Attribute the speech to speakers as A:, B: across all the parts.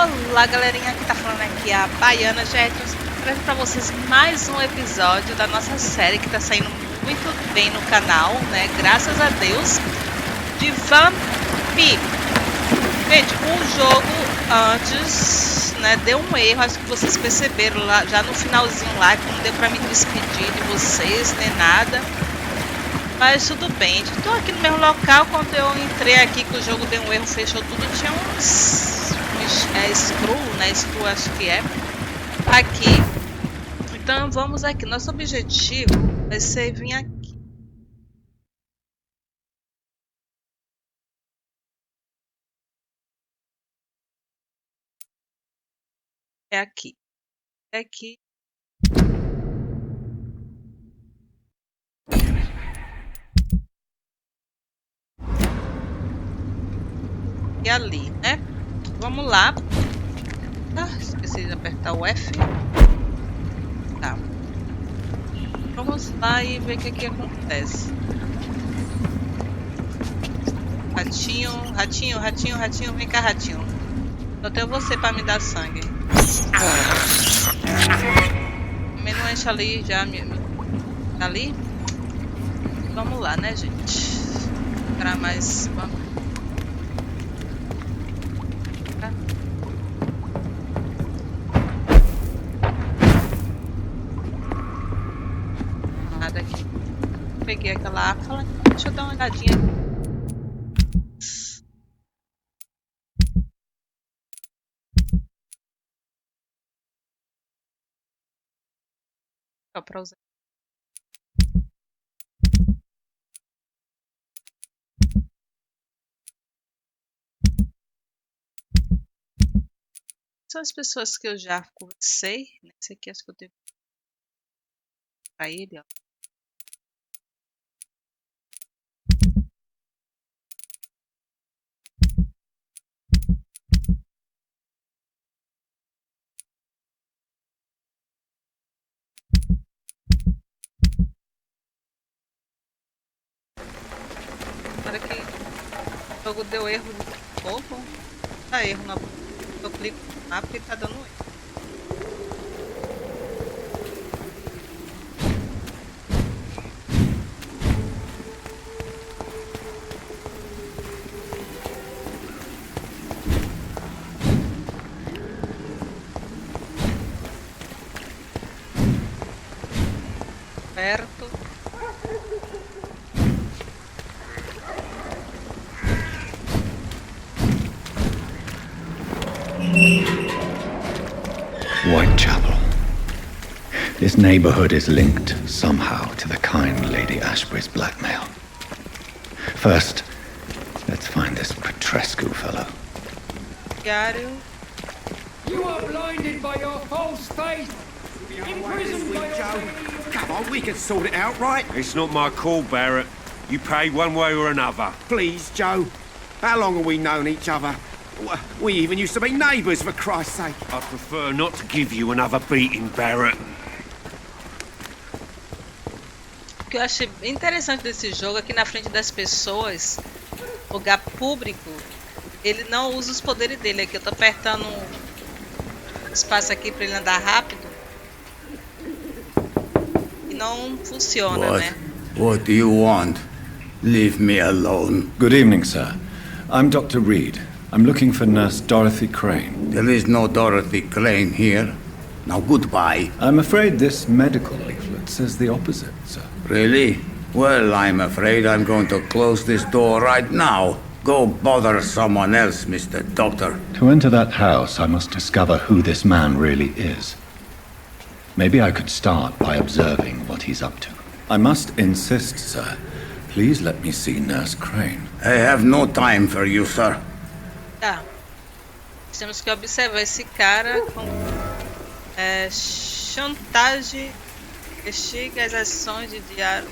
A: Olá galerinha, que tá falando aqui é a Baiana, gente, trazendo pra vocês mais um episódio da nossa série que tá saindo muito bem no canal, né, graças a Deus, de Vampyr. Gente, o jogo antes, né, deu um erro, acho que vocês perceberam lá, já no finalzinho lá, que não deu pra me despedir de vocês, nem nada. Mas tudo bem, estou aqui no mesmo local. Quando eu entrei aqui que o jogo deu um erro, fechou tudo, tinha uns screw, né, screw acho que é, aqui. Então vamos aqui, nosso objetivo vai ser vir aqui. É aqui, é aqui. E ali, né? Vamos lá. Ah, esqueci de apertar o F. Tá. Vamos lá e ver o que acontece. Ratinho, ratinho, ratinho, ratinho, vem cá, ratinho. Só tenho você pra me dar sangue. Me não enche ali já, ali. Vamos lá, né, gente? Para mais, vamos. Nada aqui. Peguei aquela arma, deixa eu dar uma olhadinha aqui. Só para usar. São as pessoas que eu já conversei. Esse aqui acho que eu devo para ele, ó. Para que o jogo deu erro de novo. Dá erro na. Eu clico no mapa porque tá dando erro. Perto.
B: Whitechapel. This neighborhood is linked somehow to the kind Lady Ashbury's blackmail. First, let's find this Petrescu fellow.
A: Diário.
C: You are blinded by your false faith. Imprisoned by your faith.
D: Come on, we can sort it out, right?
E: It's not my call, Barrett. You pay one way or another.
D: Please, Joe. How long have we known each other? We even used to be neighbours, for Christ's sake.
E: I prefer not to give you another beating, Barrett.
A: O que eu achei bem interessante desse jogo aqui na frente das pessoas, lugar público, ele não usa os poderes dele. Aqui eu tô apertando espaço aqui para ele andar rápido e não funciona, né?
F: What do you want? Leave me alone.
B: Good evening, sir. I'm Dr. Rede. I'm looking for Nurse Dorothy Crane.
F: There is no Dorothy Crane here. Now goodbye.
B: I'm afraid this medical leaflet says the opposite, sir.
F: Really? Well, I'm afraid I'm going to close this door right now. Go bother someone else, Mr. Doctor.
B: To enter that house, I must discover who this man really is. Maybe I could start by observing what he's up to. I must insist, sir. Please let me see Nurse Crane.
F: I have no time for you, sir.
A: Tá. Temos que observar esse cara com chantagem. Investiga as ações de diário.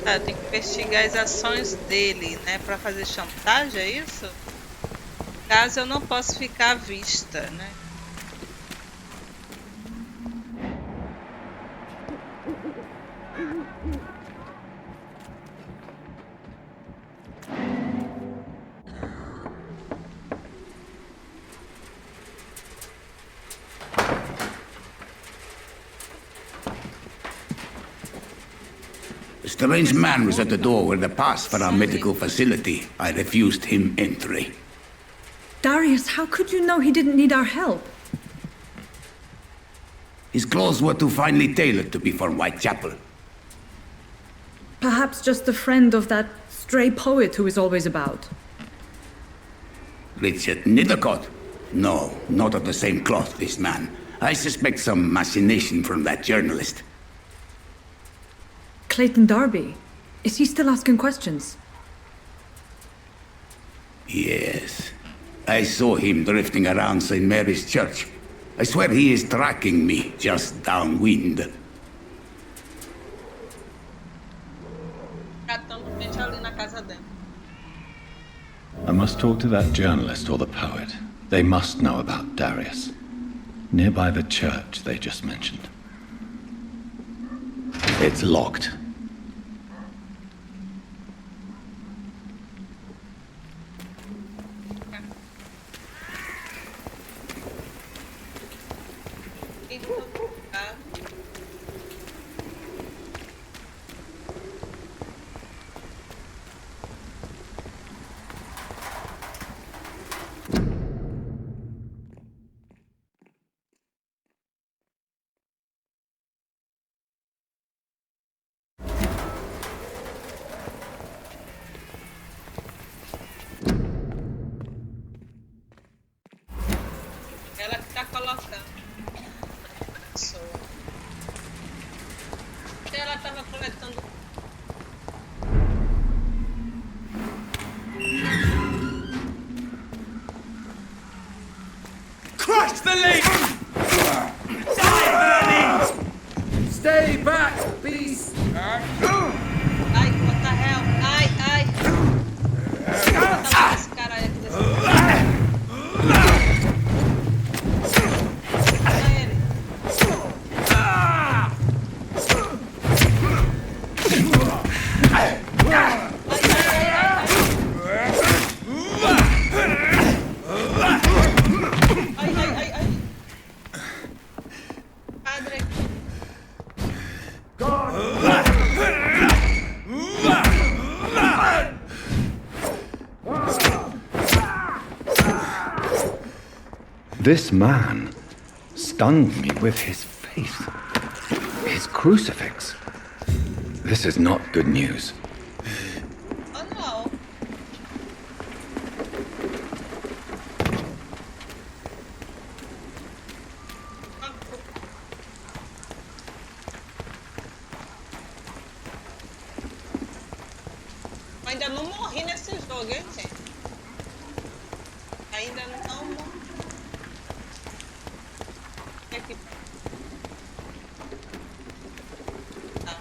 A: Tá, tem que investigar as ações dele, né? Pra fazer chantagem, é isso? No caso, eu não posso ficar à vista, né?
F: Strange man was at the door with a pass for our medical facility. I refused him entry.
G: Darius, how could you know he didn't need our help?
F: His clothes were too finely tailored to be from Whitechapel.
G: Perhaps just a friend of that stray poet who is always about.
F: Richard Nethercott? No, not of the same cloth, this man. I suspect some machination from that journalist.
G: Clayton Darby. Is he still asking questions?
F: Yes. I saw him drifting around St. Mary's Church. I swear he is tracking me just downwind.
B: I must talk to that journalist or the poet. They must know about Darius. Nearby the church they just mentioned. It's locked.
A: Ela que tá colocando. Pessoa. Ela tava coletando.
C: Crush the link! Stay back, please!
A: Ai, what the hell? Ai, ai! Tá esse cara aí aqui desse
B: This man stunned me with his face. His crucifix. This is not good news.
A: Oh no. Ainda não morri nesse jogo, hein, gente? Ainda não morri. Aqui. Ah.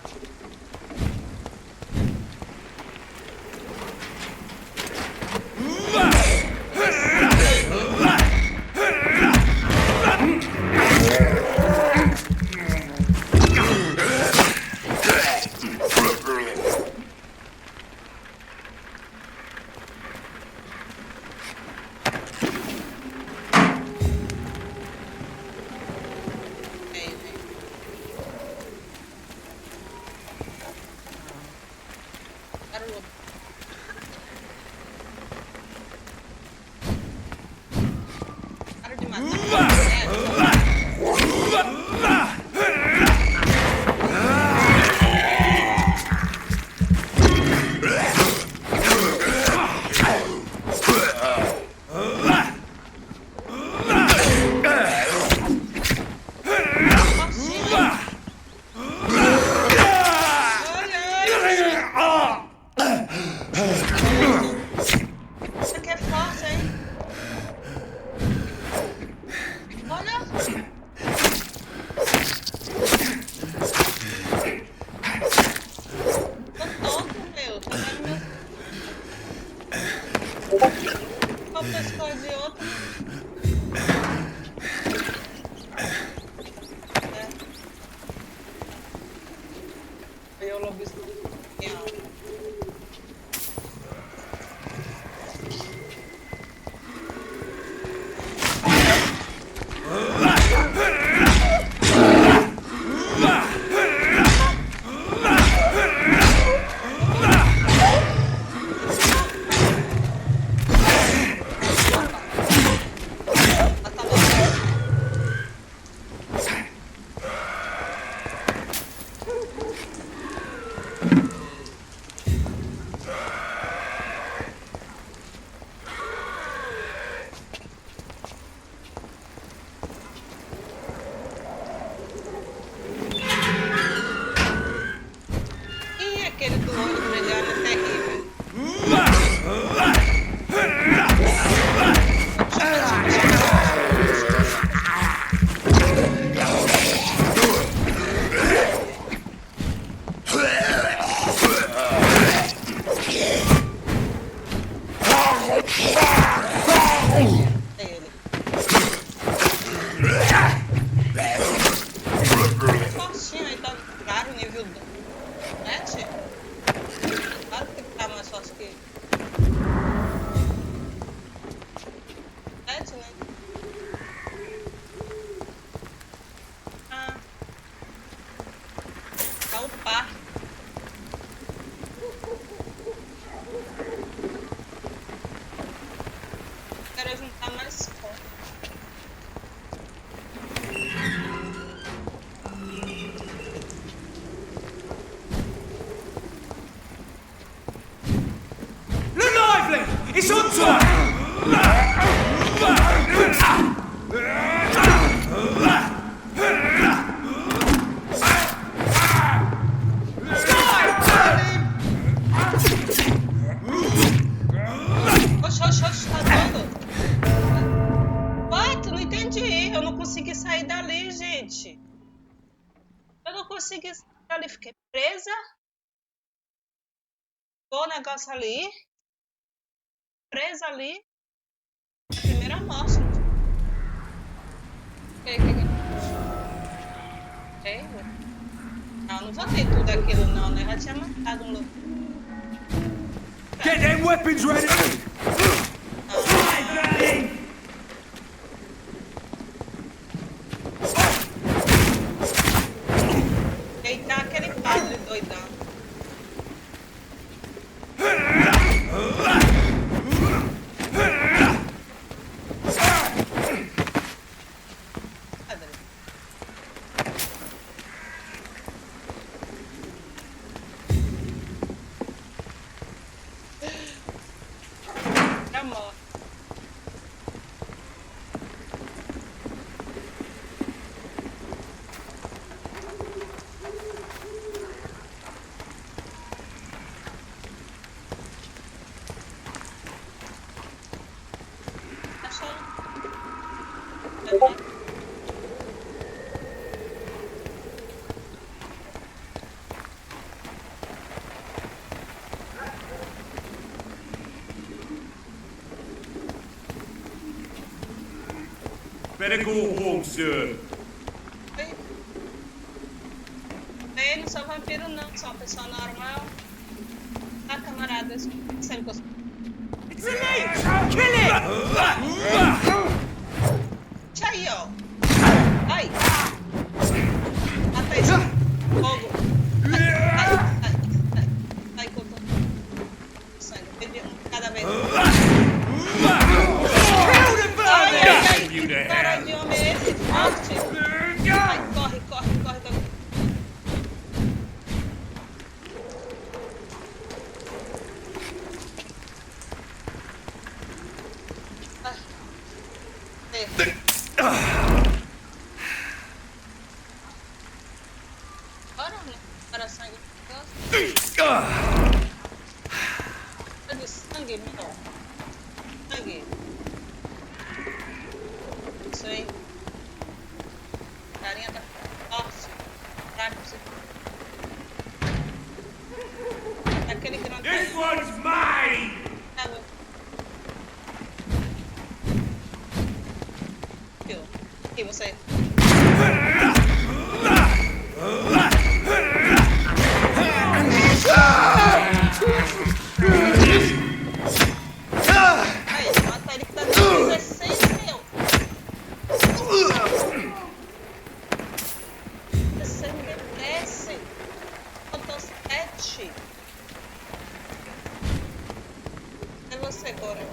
A: não entendi. Eu não consegui sair dali, gente. Eu não consegui sair dali. Fiquei presa. O negócio ali. Presa ali. Primeira morte. Não, não vou ter tudo aquilo não, né? Já tinha matado um louco.
E: Get them weapons ready!
A: Deitar aquele padre doidão. Padre. Amor.
E: Better go home, sir.
A: Eu não sou vampiro não, sou uma pessoa normal. Ah, camarada, eu sempre que eu sou.
E: It's a knife! Kill it!
A: Deixa aí, ó. Ai. Mata isso. Fogo. Ai, cortou. Sangue. Perdi cada vez. Cara de homem é esse forte. Ai, corre, corre, corre, corre. Bora, né? Para sangue. De sangue, meu. Sangue. Isso aí. Carinha tá forte. Fraco. Aquele que não tem.
E: This one's mine!
A: Tá bom. E você? Aí, mata ele que tá dando 16, meu. 16 me desce. Faltou 7. É você, Cora.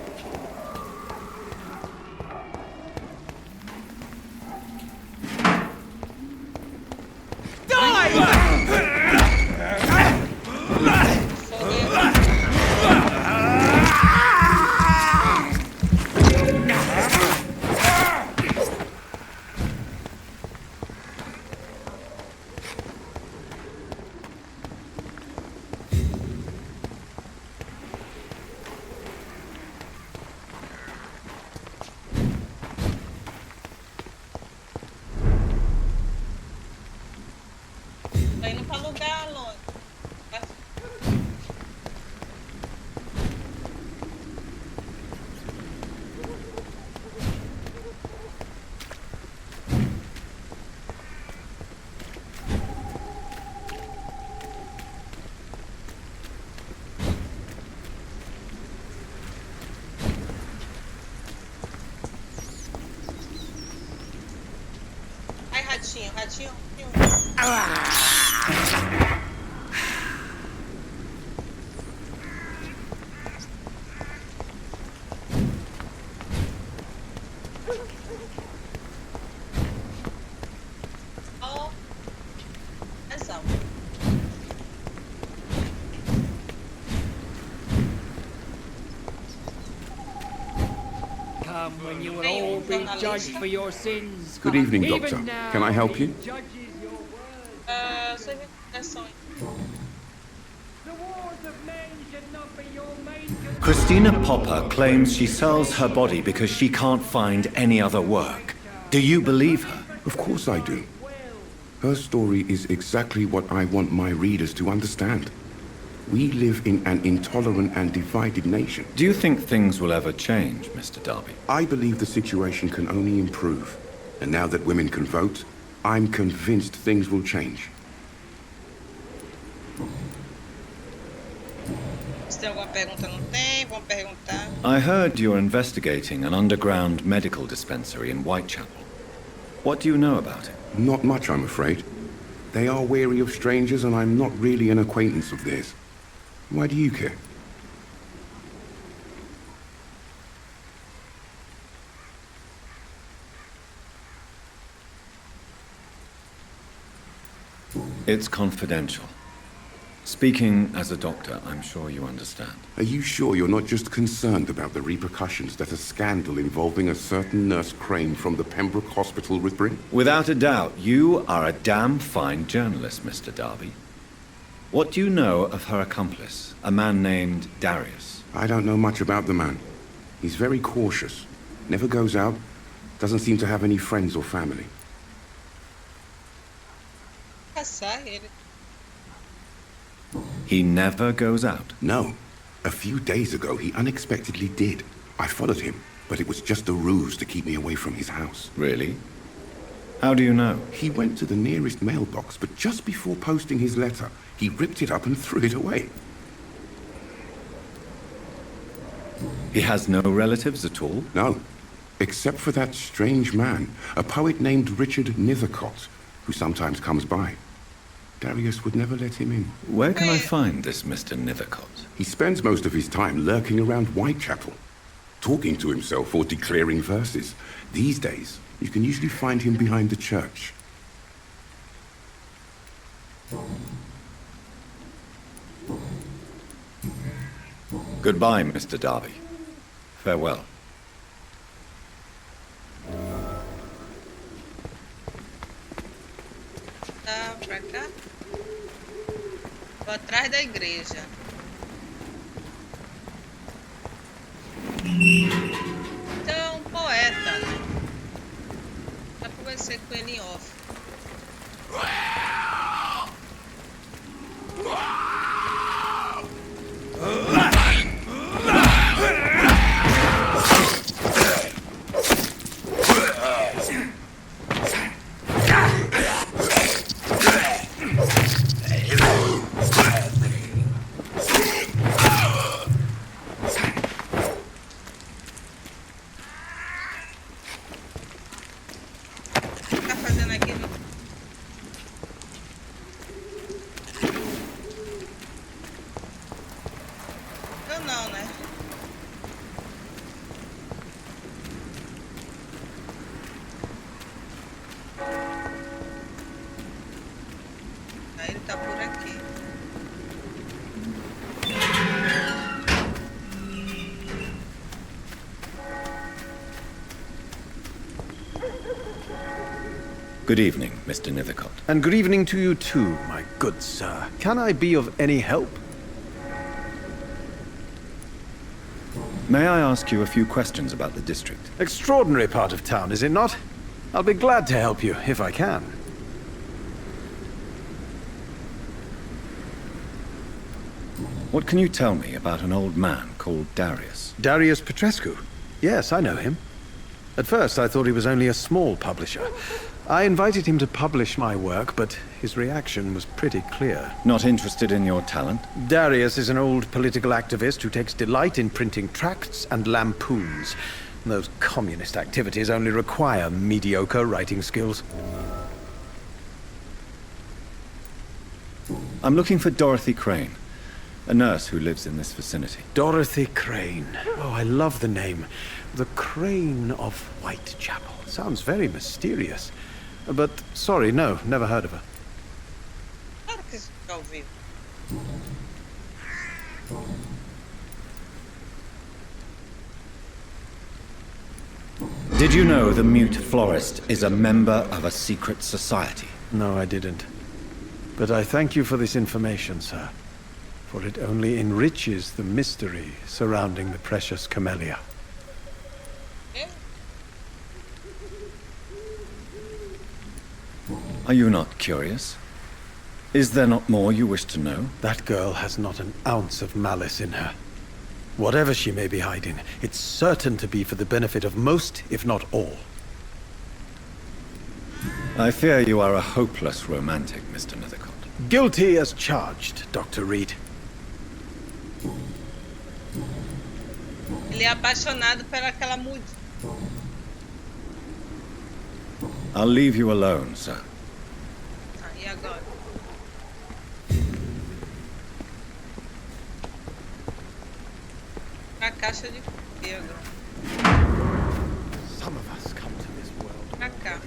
A: Tá indo pra lugar longe. Ai, ratinho, ratinho, ratinho. Oh, atenção.
C: Come when you will all be judged for your sins.
H: Good evening,
C: Even
H: Doctor.
C: now,
H: Can I help you?
C: he judges your words.
A: Servições.
C: The wars of men should not be your main concern.
B: Christina Popper claims she sells her body because she can't find any other work. Do you believe her?
H: Of course I do. Her story is exactly what I want my readers to understand. We live in an intolerant and divided nation.
B: Do you think things will ever change, Mr. Darby?
H: I believe the situation can only improve. And now that women can vote, I'm convinced things will change.
A: Se tem alguma pergunta, não tem? Vamos perguntar.
B: I heard you're investigating an underground medical dispensary in Whitechapel. What do you know about it?
H: Not much, I'm afraid. They are wary of strangers, and I'm not really an acquaintance of theirs. Why do you care?
B: It's confidential. Speaking as a doctor, I'm sure you understand.
H: Are you sure you're not just concerned about the repercussions that a scandal involving a certain Nurse Crane from the Pembroke Hospital would bring?
B: Without a doubt, you are a damn fine journalist, Mr. Darby. What do you know of her accomplice, a man named Darius?
H: I don't know much about the man. He's very cautious. Never goes out. Doesn't seem to have any friends or family.
A: Caçar ele.
B: He never goes out.
H: No. A few days ago, he unexpectedly did. I followed him, but it was just a ruse to keep me away from his house.
B: Really? How do you know?
H: He went to the nearest mailbox, but just before posting his letter, he ripped it up and threw it away.
B: He has no relatives at all?
H: No. Except for that strange man, a poet named Richard Nithercott, who sometimes comes by. Darius would never let him in.
B: Where can I find this Mr. Nithercott?
H: He spends most of his time lurking around Whitechapel, talking to himself or declaring verses. These days, you can usually find him behind the church.
B: Goodbye, Mr. Darby. Farewell.
A: Tá pra cá. Tô atrás da igreja. Então, poeta, né? Já conversei com ele em off.
B: Good evening, Mr. Nithercott.
I: And good evening to you too, my good sir. Can I be of any help?
B: May I ask you a few questions about the district?
I: Extraordinary part of town, is it not? I'll be glad to help you, if I can.
B: What can you tell me about an old man called Darius?
I: Darius Petrescu? Yes, I know him. At first, I thought he was only a small publisher. I invited him to publish my work, but his reaction was pretty clear.
B: Not interested in your talent?
I: Darius is an old political activist who takes delight in printing tracts and lampoons. Those communist activities only require mediocre writing skills.
B: I'm looking for Dorothy Crane, a nurse who lives in this vicinity.
I: Dorothy Crane. Oh, I love the name. The Crane of Whitechapel. Sounds very mysterious. But, sorry, no, never heard of her.
A: Claro que já ouviu.
B: Did you know the mute florist is a member of a secret society?
I: No, I didn't. But I thank you for this information, sir. for it only enriches the mystery surrounding the precious camellia.
B: Are you not curious? Is there not more you wish to know?
I: That girl has not an ounce of malice in her. Whatever she may be hiding, it's certain to be for the benefit of most, if not all.
B: I fear you are a hopeless romantic, Mr. Nethercott.
I: Guilty as charged, Dr. Reed.
A: Ele é apaixonado por aquela mulher.
B: I'll leave you alone, sir.
A: E agora? A caixa de pedra.
I: Some of us come to this world.
A: Pra cá.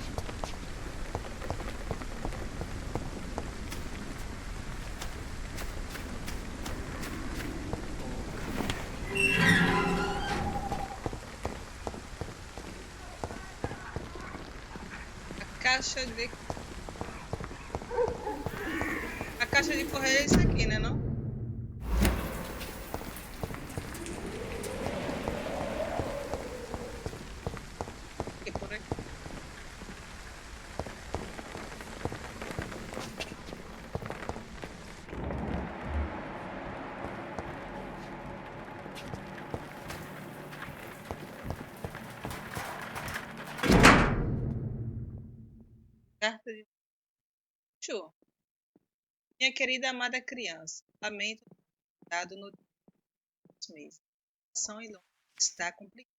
A: A caixa de correio é isso aqui, né, não? Aqui por aqui. Carta de Show. Minha querida amada criança, lamento ter dado no mês. A situação em Londres está complicada.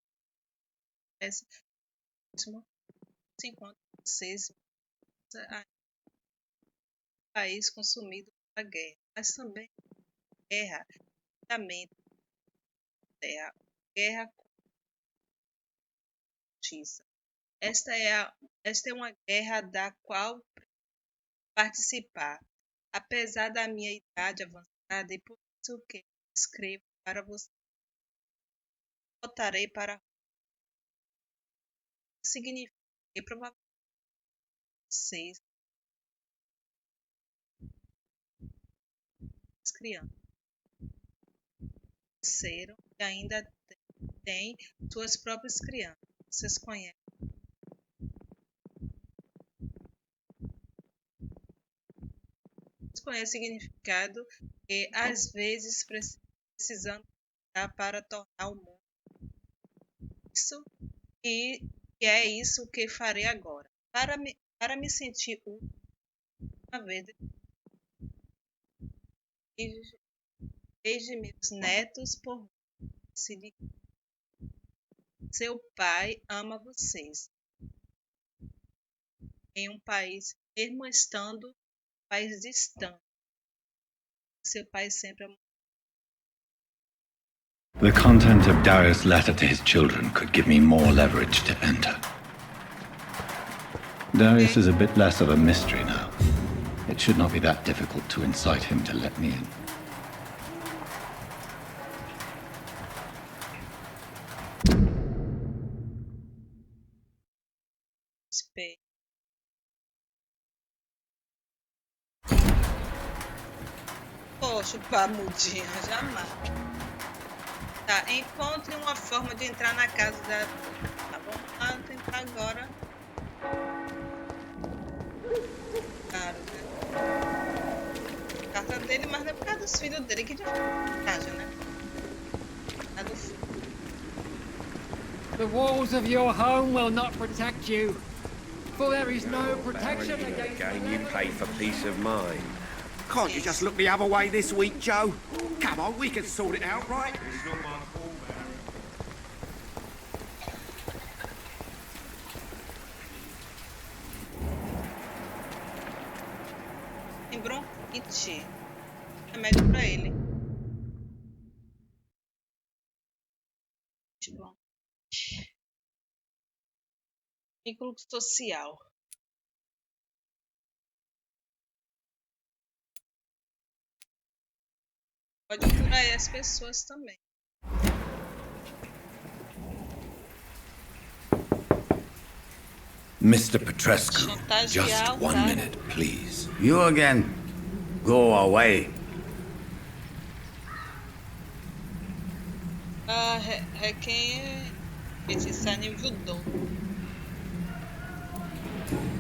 A: Enquanto vocês país consumido pela guerra, mas também guerra, também guerra com justiça. Esta é uma guerra da qual participar, apesar da minha idade avançada, e por isso que escrevo para você. Voltarei para significa que provavelmente vocês crianças cresceram e ainda têm suas próprias crianças. Vocês conhecem o significado que às vezes precisamos dar para tornar o mundo isso e é isso que farei agora para me sentir uma vez desde meus netos por decidir. Seu pai ama vocês em um país, mesmo estando país distante. Seu pai sempre amou.
B: The content of Darius' letter to his children could give me more leverage to enter. Darius is a bit less of a mystery now. It should not be that difficult to incite him to let me in.
A: Espero. Poxa, mudinha, jamais. Tá, encontre uma forma de entrar na casa da... Tá, vamos lá tentar agora. Claro, né? Carta dele, mas não é por causa dos filhos dele que já viaja, né? A do filho.
C: The walls of your home will not protect you, for there is no protection against
E: Game you pay for peace of mind.
D: Can't you just look the other way this week, Joe? Come on, we can sort it out, right?
E: It's not my fault, Barry.
A: Tem bronquite. Remédio pra ele. Vínculo social. Pode atrair as pessoas também.
B: Mr. Petrescu,
A: Chantagear,
B: just one
A: tá?
B: minute, please.
F: You again. Go away.
A: Requiem feitiçar nível 2.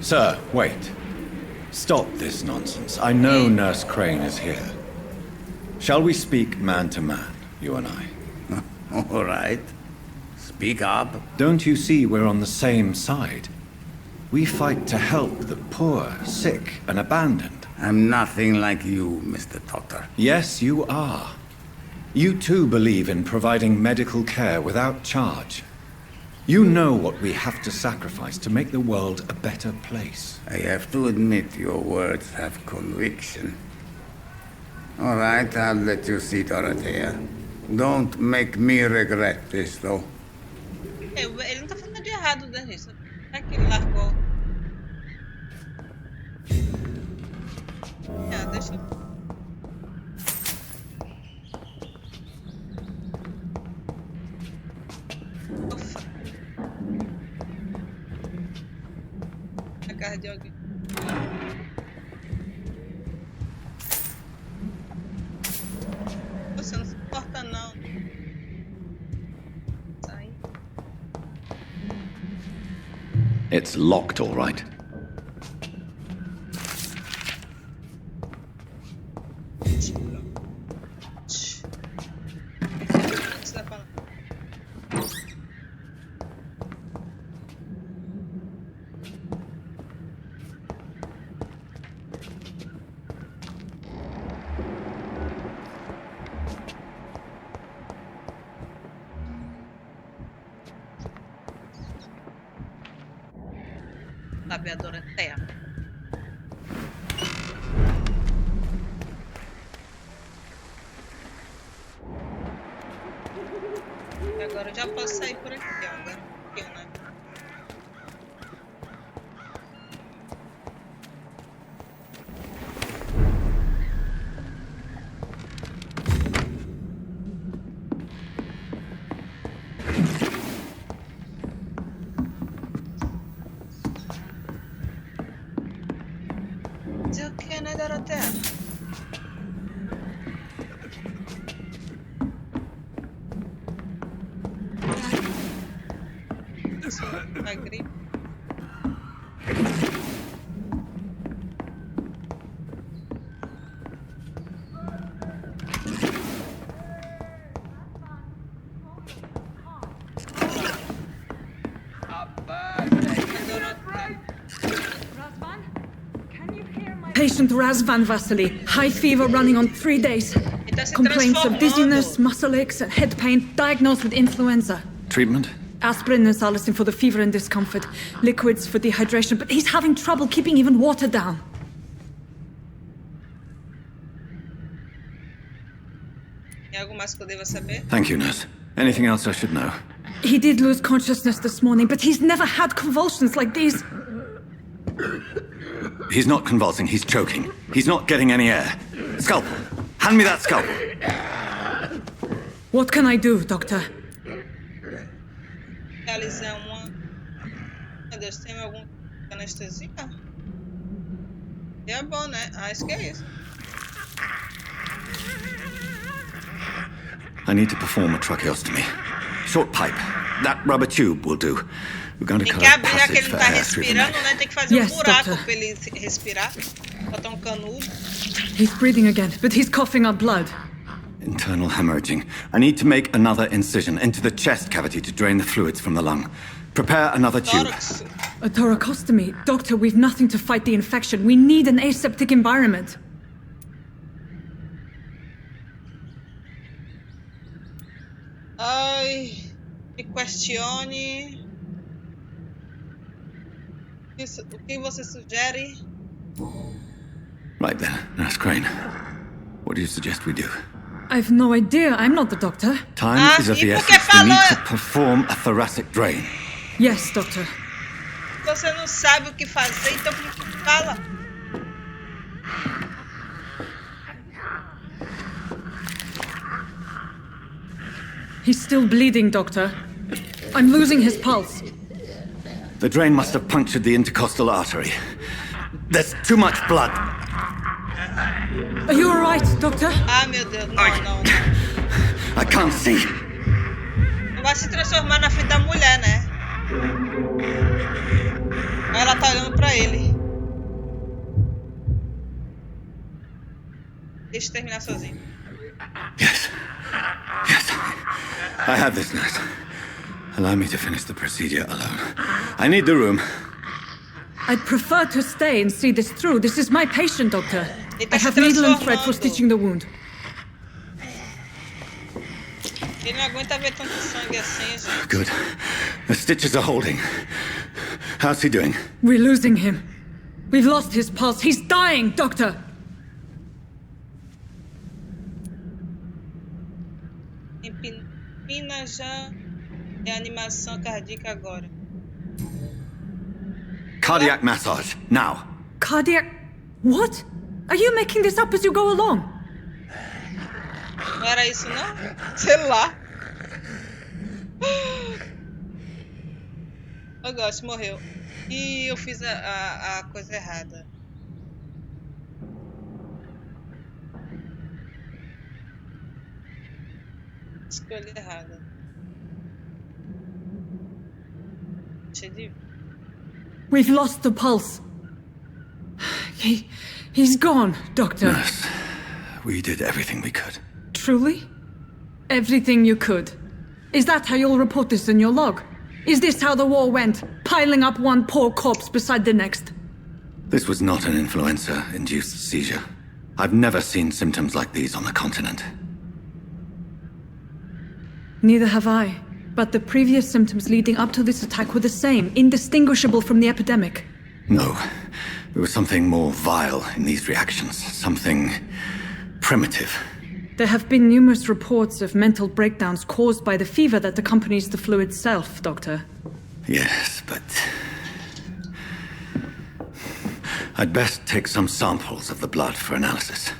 B: Sir, wait. Stop this nonsense. I know Nurse Crane is here. Shall we speak man to man, you and I?
F: All right. Speak up.
B: Don't you see we're on the same side? We fight to help the poor, sick, and abandoned.
F: I'm nothing like you, Mr. Doctor.
B: Yes, you are. You too believe in providing medical care without charge. You know what we have to sacrifice to make the world a better place.
F: I have to admit your words have conviction. All right, I'll let you see, Dorothea. Don't make me regret this, though.
A: Ele não tá falando de errado, né, gente? É que ele largou. Deixa eu... Ufa. A cara de alguém. Você não se importa, não. Sai.
B: It's locked, all right.
A: Sabe a Dorothea? E agora eu já posso sair por aqui, ó. Agora eu, né? Dizer o que, né, Dorothea? Vai gripe.
G: Patient Razvan Vasily, high fever running on 3 days. Complaints of dizziness, muscle aches, and head pain, diagnosed with influenza.
B: Treatment?
G: Aspirin and salicin for the fever and discomfort, liquids for dehydration, but he's having trouble keeping even water down.
A: Tem algo mais que eu deva saber?
B: Thank you, nurse. Anything else I should know?
G: He did lose consciousness this morning, but he's never had convulsions like these.
B: He's not convulsing, he's choking. He's not getting any air. Scalpel! Hand me that scalpel!
G: What can I do, Doctor?
A: Realizar uma... Meu Deus, tem algum anestesia? É bom, né? Acho que é isso.
B: I need to perform a tracheostomy. Short pipe. That rubber tube will do. We're going to
A: Tem
B: cut
A: que
B: a
A: abrir, já que
B: passage
A: ele
B: for
A: tá
B: air through the
A: respirando,
B: neck.
A: né? Tem que fazer
G: Yes,
A: buraco
G: doctor.
A: pra ele respirar. Botar canudo.
G: He's breathing again, but he's coughing up blood.
B: Internal hemorrhaging. I need to make another incision into the chest cavity to drain the fluids from the lung. Prepare another tube.
A: Tórax.
G: A thoracostomy? Doctor, we've nothing to fight the infection. We need an aseptic environment.
A: Ai, me questione. O que você sugere?
B: Right then, Nurse Crane. What do you suggest we do?
G: I've no idea. I'm not the doctor.
B: Time is of
A: e
B: the
A: por que
B: essence. We need
A: falou?
B: to perform a thoracic drain.
G: Yes, doctor.
A: Você não sabe o que fazer, então por que fala?
G: He's still bleeding, doctor. I'm losing his pulse.
B: The drain must have punctured the intercostal artery. There's too much blood.
G: Are you all right, doctor?
A: Ah, meu Deus, não, não, não.
B: I can't see.
A: Vai se transformar na frente da mulher, né? Aí ela tá olhando pra ele. Deixa eu terminar sozinho.
B: Yes. Yes. I have this, nurse. Allow me to finish the procedure alone. I need the room.
G: I'd prefer to stay and see this through. This is my patient, doctor. I have needle and thread for stitching the wound.
A: Ele não aguenta ver tanto sangue assim, gente.
B: Good. The stitches are holding. How's he doing?
G: We're losing him. We've lost his pulse. He's dying, doctor.
A: Empina já é animação cardíaca agora.
B: Cardiac massage, now.
G: Cardiac... What? Are you making this up as you go along?
A: Não era isso, não? Sei lá. O Ghost morreu. E eu fiz a coisa errada. Escolha errada. Cheio de...
G: We've lost the pulse. He's gone, Doctor.
B: Nurse, we did everything we could.
G: Truly? Everything you could. Is that how you'll report this in your log? Is this how the war went? Piling up one poor corpse beside the next?
B: This was not an influenza-induced seizure. I've never seen symptoms like these on the continent.
G: Neither have I. But the previous symptoms leading up to this attack were the same, indistinguishable from the epidemic.
B: No. There was something more vile in these reactions. Something primitive.
G: There have been numerous reports of mental breakdowns caused by the fever that accompanies the flu itself, Doctor.
B: Yes, but... I'd best take some samples of the blood for analysis.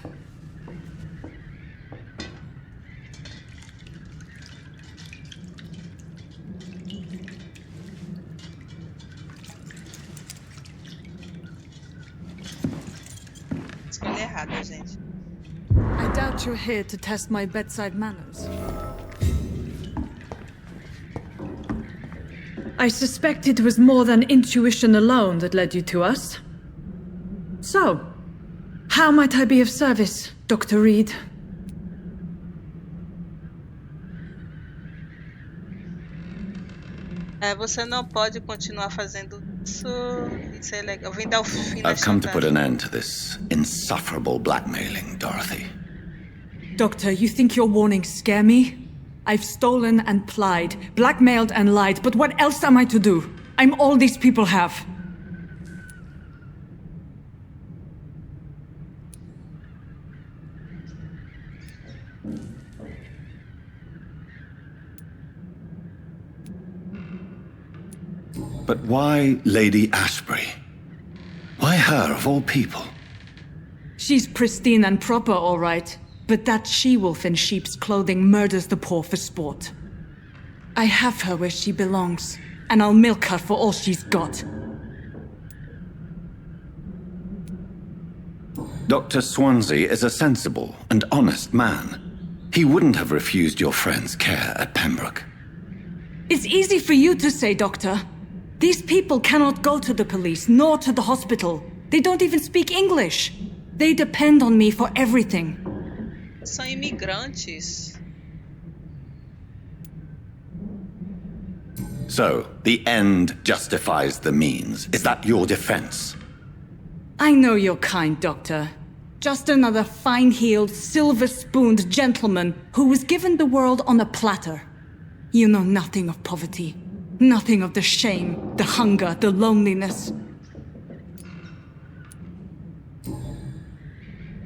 A: Escolha errada, gente.
G: I doubt you're here to test my bedside manners. I suspect it was more than intuition alone that led you to us. So, how might I be of service, Dr. Reed?
A: Você não pode continuar fazendo isso. Isso é legal. Vem dar o fim da
B: I've come to
A: chantagem.
B: put an end to this insufferable blackmailing, Dorothy.
G: Doctor, you think your warnings scare me? I've stolen and plied, blackmailed and lied, but what else am I to do? I'm all these people have.
B: But why Lady Ashbury? Why her, of all people?
G: She's pristine and proper, all right. But that she-wolf in sheep's clothing murders the poor for sport. I have her where she belongs, and I'll milk her for all she's got.
B: Dr. Swansea is a sensible and honest man. He wouldn't have refused your friend's care at Pembroke.
G: It's easy for you to say, Doctor. These people cannot go to the police, nor to the hospital. They don't even speak English. They depend on me for everything.
A: São imigrantes.
B: So, the end justifies the means. Is that your defense?
G: I know you're kind, Doctor. Just another fine-heeled, silver-spooned gentleman who was given the world on a platter. You know nothing of poverty. Nothing of the shame, the hunger, the loneliness.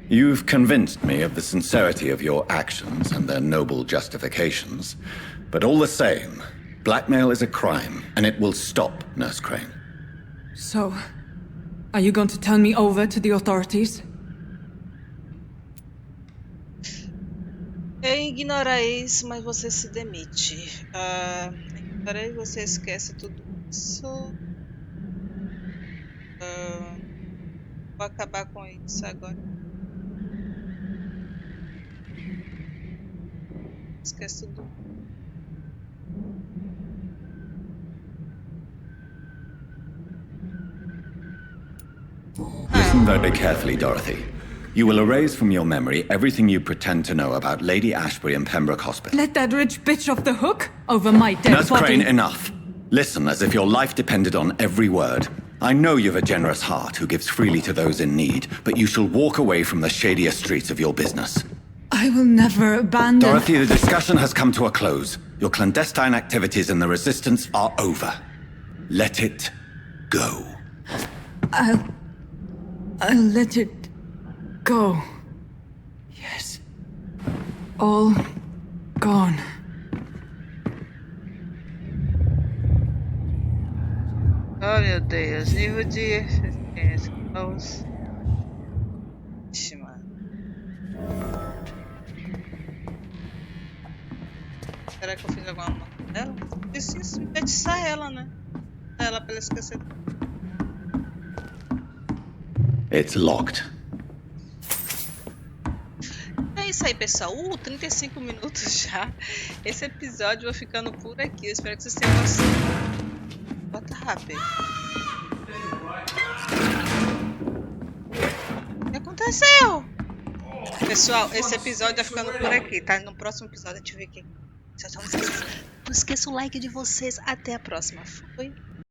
B: You've convinced me of the sincerity of your actions and their noble justifications. But all the same, blackmail is a crime, and it will stop, Nurse Crane.
G: So, are you going to turn me over to the authorities?
A: Eu ignorarei isso, mas você se demite. Ignorarei, você esquece tudo isso. Vou acabar com isso agora. Esquece tudo.
B: Listen very carefully, Dorothy. You will erase from your memory everything you pretend to know about Lady Ashbury and Pembroke Hospital.
G: Let that rich bitch off the hook over my dead
B: Nurse
G: body.
B: Crane, enough. Listen as if your life depended on every word. I know you've a generous heart who gives freely to those in need, but you shall walk away from the shadier streets of your business.
G: I will never abandon...
B: Dorothy, the discussion has come to a close. Your clandestine activities in the Resistance are over. Let it go.
G: I'll let it go. Yes. All gone.
A: Oh meu Deus, nível de eficiência. Vamos. Ixi, mano. Será que eu fiz alguma coisa dela? Preciso enfeitiçar ela, né? Ela pra ela esquecer.
B: It's locked.
A: É isso aí, pessoal. 35 minutos já. Esse episódio vai ficando por aqui. Eu espero que vocês tenham gostado. Bota rápido. O que aconteceu? Pessoal, esse episódio vai ficando por aqui, tá? No próximo episódio a gente vê aqui. Não esqueça o like de vocês. Até a próxima. Fui.